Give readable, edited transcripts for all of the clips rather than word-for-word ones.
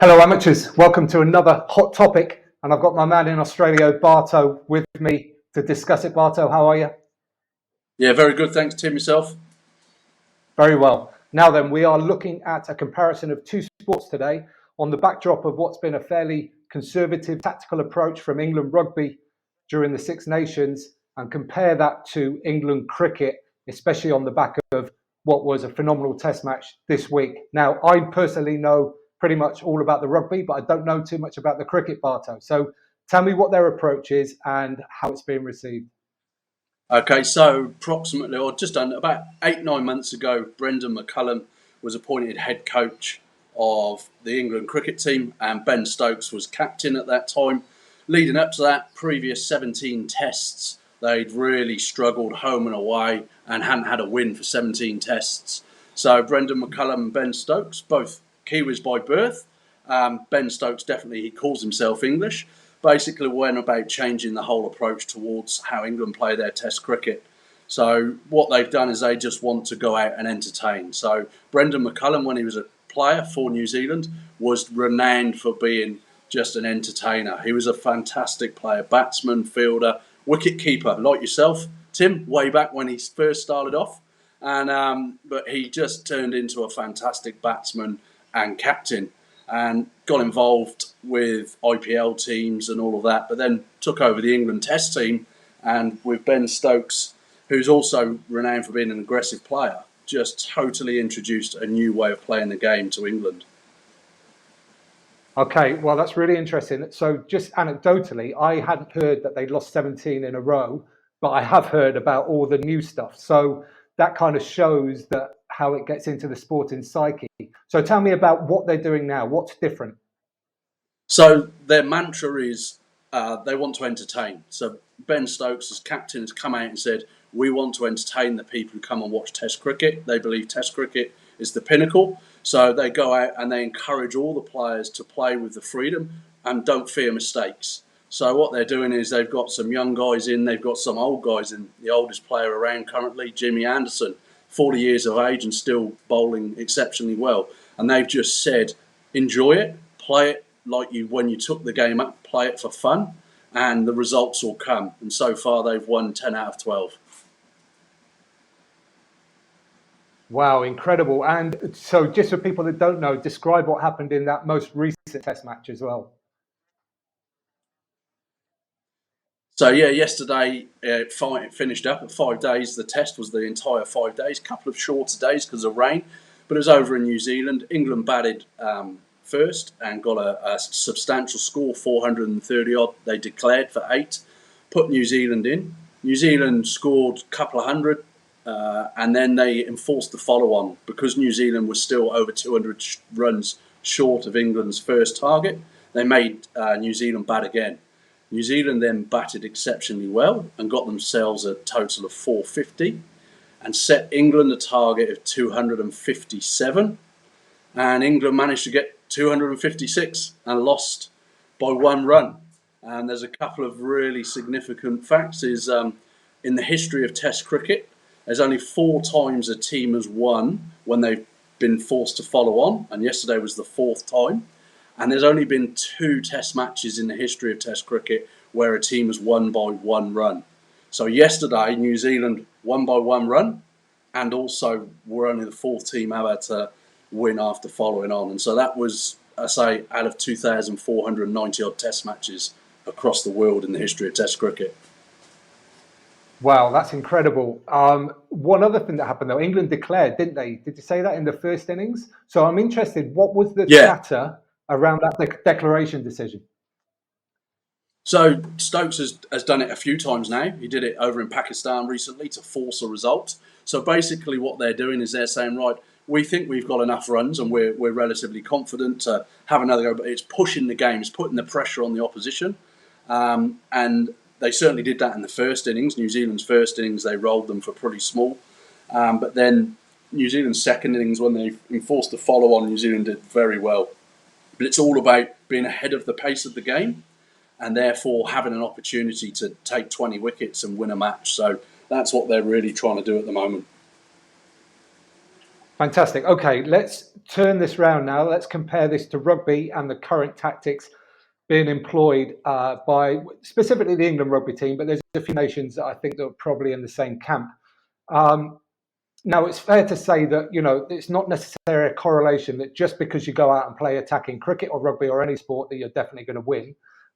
Hello, amateurs. Welcome to another hot topic. And I've got my man in Australia, Barto, with me to discuss it. Barto, how are you? Yeah, very good. Thanks, Tim. Yourself? Very well. Now then, we are looking at a comparison of two sports today on the backdrop of what's been a fairly conservative tactical approach from England Rugby during the Six Nations, and compare that to England cricket, especially on the back of what was a phenomenal test match this week. Now, I personally know pretty much all about the rugby, but I don't know too much about the cricket, Barto. So tell me what their approach is and how it's being received. Okay, so approximately, or just under about 8, 9 months ago, Brendan McCullum was appointed head coach of the England cricket team, and Ben Stokes was captain at that time. Leading up to that, previous 17 tests, they'd really struggled home and away and hadn't had a win for 17 tests. So Brendan McCullum and Ben Stokes, both Kiwis by birth. Ben Stokes definitely, he calls himself English. Basically went about changing the whole approach towards how England play their Test cricket. So what they've done is they just want to go out and entertain. So Brendan McCullum, when he was a player for New Zealand, was renowned for being just an entertainer. He was a fantastic player, batsman, fielder, wicket keeper, like yourself, Tim, way back when he first started off. And but he just turned into a fantastic batsman and captain, and got involved with IPL teams and all of that, but then took over the England Test team, and with Ben Stokes, who's also renowned for being an aggressive player, just totally introduced a new way of playing the game to England. Okay, well, that's really interesting. So, just anecdotally, I hadn't heard that they lost 17 in a row, but I have heard about all the new stuff. So, that kind of shows that how it gets into the sporting psyche. So, tell me about what they're doing now. What's different? So their mantra is they want to entertain. So Ben Stokes, as captain, has come out and said, we want to entertain the people who come and watch Test cricket. They believe Test cricket is the pinnacle. So they go out and they encourage all the players to play with the freedom and don't fear mistakes. So what they're doing is they've got some young guys in, they've got some old guys in. The oldest player around currently, Jimmy Anderson, 40 years of age and still bowling exceptionally well. And they've just said, enjoy it, play it like you when you took the game up, play it for fun, and the results will come. And so far, they've won 10 out of 12. Wow, incredible. And so, just for people that don't know, describe what happened in that most recent test match as well. So yeah, yesterday it finished up at 5 days. The test was the entire 5 days. Couple of shorter days because of rain, but it was over in New Zealand. England batted first and got a substantial score, 430 odd. They declared for 8, put New Zealand in. New Zealand scored a couple of hundred, and then they enforced the follow-on because New Zealand was still over 200 runs short of England's first target. They made New Zealand bat again. New Zealand then batted exceptionally well and got themselves a total of 450 and set England a target of 257. And England managed to get 256 and lost by 1 run. And there's a couple of really significant facts. Is in the history of Test cricket, there's only 4 times a team has won when they've been forced to follow on, and yesterday was the 4th time. And there's only been 2 Test matches in the history of Test cricket where a team has won by 1 run. So yesterday, New Zealand won by 1 run, and also were only the 4th team ever to win after following on. And so that was, I say, out of 2,490 odd Test matches across the world in the history of Test cricket. Wow, that's incredible. One other thing that happened though, England declared, didn't they? Did you say that in the first innings? So I'm interested, what was the Yeah. chatter around that declaration decision? So Stokes has done it a few times now. He did it over in Pakistan recently to force a result. So basically, what they're doing is they're saying, right, we think we've got enough runs and we're relatively confident to have another go, but it's pushing the game, it's putting the pressure on the opposition. And they certainly did that in the first innings. New Zealand's first innings, they rolled them for pretty small. But then New Zealand's second innings, when they enforced the follow on, New Zealand did very well. But it's all about being ahead of the pace of the game and therefore having an opportunity to take 20 wickets and win a match. So that's what they're really trying to do at the moment. Fantastic. Okay, let's turn this round now. Let's compare this to rugby and the current tactics being employed by specifically the England rugby team, but there's a few nations that I think that are probably in the same camp. Um, Now, it's fair to say that, it's not necessarily a correlation that just because you go out and play attacking cricket or rugby or any sport that you're definitely going to win.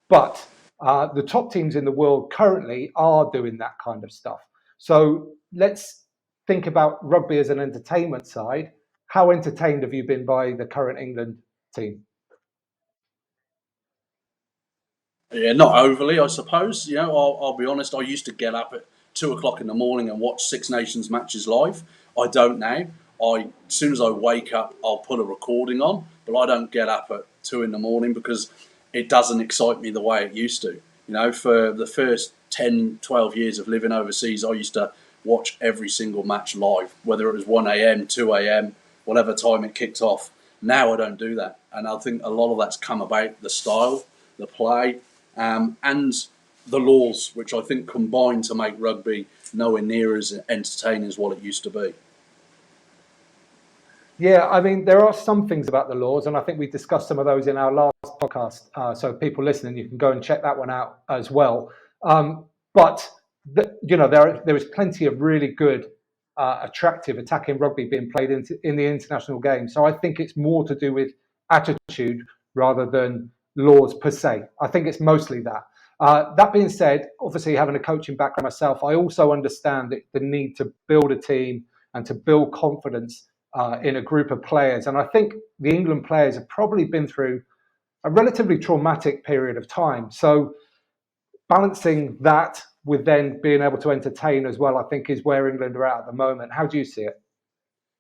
But the top teams in the world currently are doing that kind of stuff. So let's think about rugby as an entertainment side. How entertained have you been by the current England team? Yeah, not overly, I suppose. I'll be honest. I used to get up at 2 o'clock in the morning and watch Six Nations matches live. I don't now. As soon as I wake up, I'll put a recording on, but I don't get up at 2 in the morning because it doesn't excite me the way it used to. For the first 10, 12 years of living overseas, I used to watch every single match live, whether it was 1 a.m., 2 a.m., whatever time it kicked off. Now I don't do that, and I think a lot of that's come about the style, the play, and the laws, which I think combine to make rugby nowhere near as entertaining as what it used to be. Yeah, I mean, there are some things about the laws, and I think we discussed some of those in our last podcast. So people listening, you can go and check that one out as well. But there is plenty of really good, attractive attacking rugby being played in the international game. So I think it's more to do with attitude rather than laws per se. I think it's mostly that. That being said, obviously having a coaching background myself, I also understand the need to build a team and to build confidence in a group of players. And I think the England players have probably been through a relatively traumatic period of time. So balancing that with then being able to entertain as well, I think is where England are at the moment. How do you see it?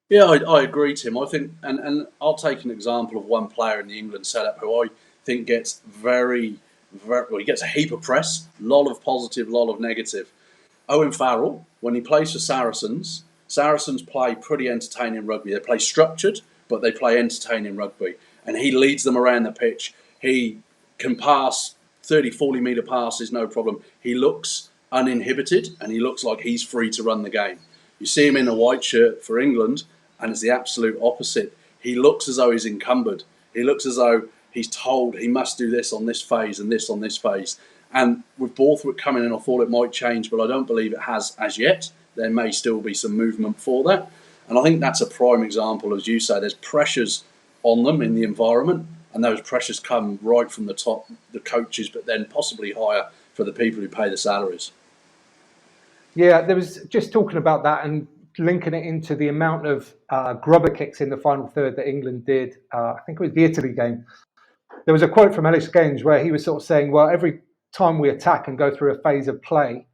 Yeah, I agree, Tim. I think, and I'll take an example of one player in the England setup who I think gets well, he gets a heap of press, a lot of positive, a lot of negative. Owen Farrell, when he plays for Saracens, Saracens play pretty entertaining rugby. They play structured, but they play entertaining rugby. And he leads them around the pitch. He can pass 30, 40 metre passes, no problem. He looks uninhibited and he looks like he's free to run the game. You see him in a white shirt for England, and it's the absolute opposite. He looks as though he's encumbered. He looks as though he's told he must do this on this phase and this on this phase. And with Borthwick coming in, I thought it might change, but I don't believe it has as yet. There may still be some movement for that. And I think that's a prime example, as you say, there's pressures on them in the environment, and those pressures come right from the top, the coaches, but then possibly higher for the people who pay the salaries. Yeah, there was just talking about that and linking it into the amount of grubber kicks in the final third that England did. I think it was the Italy game. There was a quote from Ellis Gaines where he was sort of saying, well, every time we attack and go through a phase of play,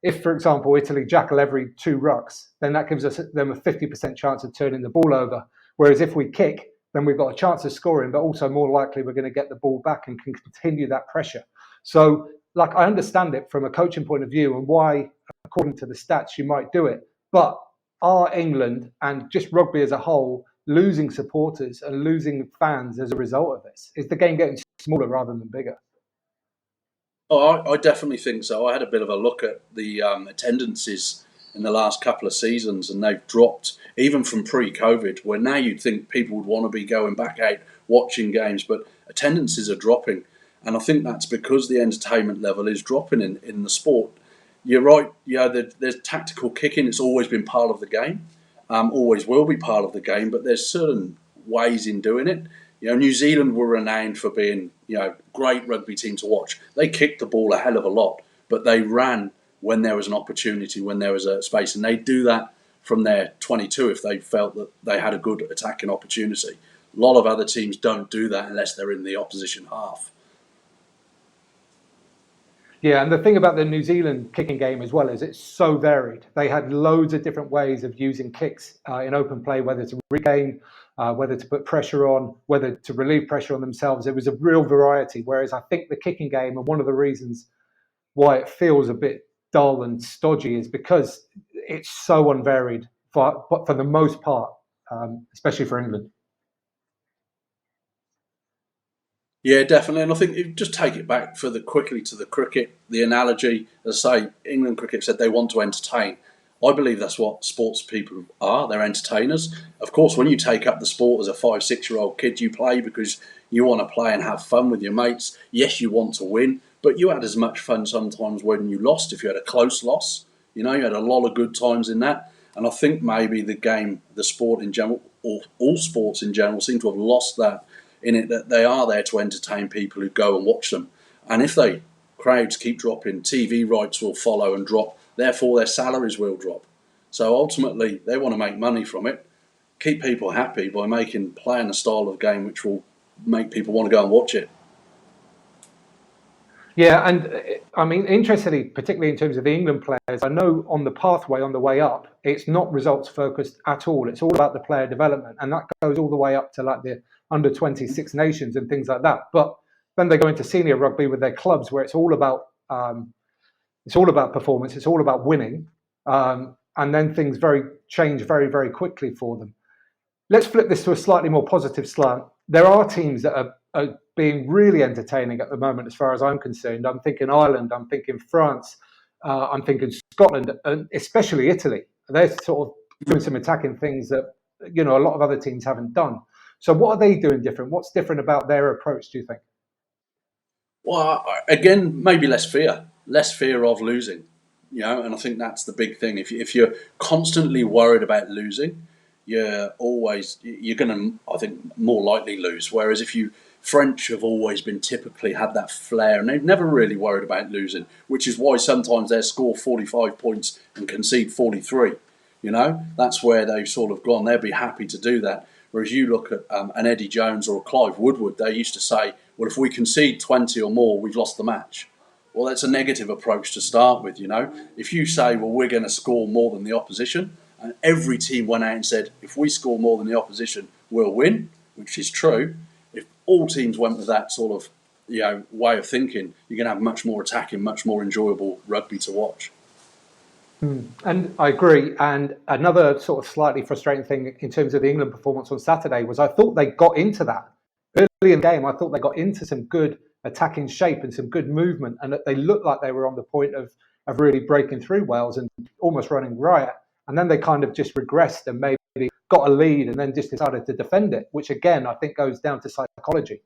if, for example, Italy jackal every 2 rucks, then that gives them a 50% chance of turning the ball over. Whereas if we kick, then we've got a chance of scoring, but also more likely we're going to get the ball back and can continue that pressure. So, like, I understand it from a coaching point of view and why, according to the stats, you might do it. But are England and just rugby as a whole losing supporters and losing fans as a result of this? Is the game getting smaller rather than bigger? Oh, I definitely think so. I had a bit of a look at the attendances in the last couple of seasons, and they've dropped even from pre-COVID, where now you'd think people would want to be going back out watching games, but attendances are dropping. And I think that's because the entertainment level is dropping in the sport. You're right, there's tactical kicking, it's always been part of the game, always will be part of the game, but there's certain ways in doing it. New Zealand were renowned for being, great rugby team to watch. They kicked the ball a hell of a lot, but they ran when there was an opportunity, when there was a space, and they do that from their 22 if they felt that they had a good attacking opportunity. A lot of other teams don't do that unless they're in the opposition half. Yeah, and the thing about the New Zealand kicking game as well is it's so varied. They had loads of different ways of using kicks in open play, whether to regain, whether to put pressure on, whether to relieve pressure on themselves. It was a real variety. Whereas I think the kicking game, and one of the reasons why it feels a bit dull and stodgy, is because it's so unvaried for the most part, especially for England. Yeah, definitely. And I think if you just take it back further quickly to the cricket, the analogy, as I say, England cricket said they want to entertain. I believe that's what sports people are. They're entertainers. Of course, when you take up the sport as a 5, 6-year-old kid, you play because you want to play and have fun with your mates. Yes, you want to win, but you had as much fun sometimes when you lost. If you had a close loss, you had a lot of good times in that. And I think maybe the game, the sport in general, or all sports in general, seem to have lost that in it, that they are there to entertain people who go and watch them. And if they crowds keep dropping, TV rights will follow and drop. Therefore, their salaries will drop. So ultimately, they want to make money from it, keep people happy by playing a style of game which will make people want to go and watch it. Yeah, and I mean, interestingly, particularly in terms of the England players, I know on the pathway on the way up, it's not results focused at all. It's all about the player development, and that goes all the way up to like the under-26 nations and things like that. But then they go into senior rugby with their clubs, where it's all about performance, it's all about winning, and then things change very, very quickly for them. Let's flip this to a slightly more positive slant. There are teams that are being really entertaining at the moment, as far as I'm concerned. I'm thinking Ireland, I'm thinking France, I'm thinking Scotland, and especially Italy. They're sort of doing some attacking things that a lot of other teams haven't done. So what are they doing different? What's different about their approach, do you think? Well, again, maybe less fear of losing, and I think that's the big thing. If you're constantly worried about losing, you're going to, I think, more likely lose. Whereas French have always been typically had that flair, and they've never really worried about losing, which is why sometimes they score 45 points and concede 43. That's where they've sort of gone. They'd be happy to do that. Whereas you look at an Eddie Jones or a Clive Woodward, they used to say, well, if we concede 20 or more, we've lost the match. Well, that's a negative approach to start with, If you say, well, we're going to score more than the opposition, and every team went out and said, if we score more than the opposition, we'll win, which is true. If all teams went with that sort of way of thinking, you're going to have much more attacking, much more enjoyable rugby to watch. And I agree. And another sort of slightly frustrating thing in terms of the England performance on Saturday was I thought they got into that early in the game. I thought they got into some good attacking shape and some good movement, and that they looked like they were on the point of really breaking through Wales and almost running riot. And then they kind of just regressed and maybe got a lead and then just decided to defend it, which again I think goes down to psychology.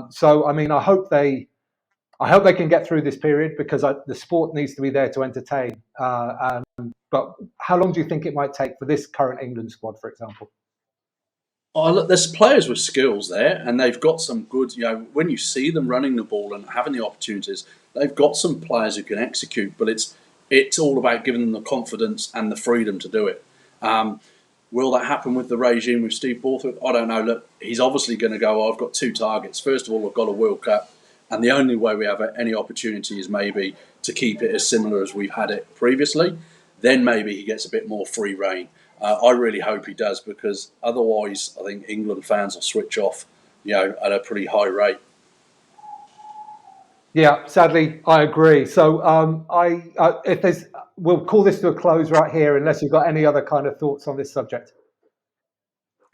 So I mean, I hope they can get through this period, because the sport needs to be there to entertain. But how long do you think it might take for this current England squad, for example? Oh, look, there's players with skills there, and they've got some good. When you see them running the ball and having the opportunities, they've got some players who can execute. But it's all about giving them the confidence and the freedom to do it. Will that happen with the regime with Steve Borthwick? I don't know. Look, he's obviously going to go, I've got 2 targets. First of all, I've got a World Cup, and the only way we have any opportunity is maybe to keep it as similar as we've had it previously. Then maybe he gets a bit more free rein. I really hope he does, because otherwise I think England fans will switch off, at a pretty high rate. Yeah, sadly, I agree. So we'll call this to a close right here, unless you've got any other kind of thoughts on this subject.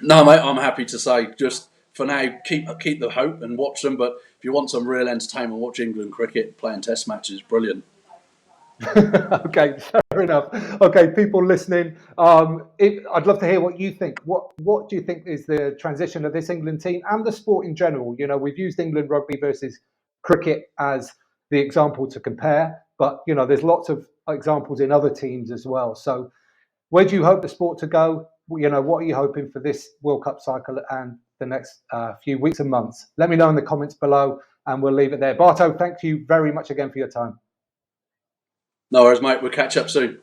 No, mate, I'm happy to say, just for now, keep the hope and watch them. But if you want some real entertainment, watch England cricket. Playing Test matches, brilliant. Okay, fair enough. Okay, people listening, I'd love to hear what you think. What do you think is the transition of this England team and the sport in general? We've used England rugby versus cricket as the example to compare, but there's lots of examples in other teams as well. So where do you hope the sport to go? What are you hoping for this World Cup cycle and the next few weeks and months? Let me know in the comments below, and we'll leave it there. Barto, thank you very much again for your time. No worries, mate. We'll catch up soon.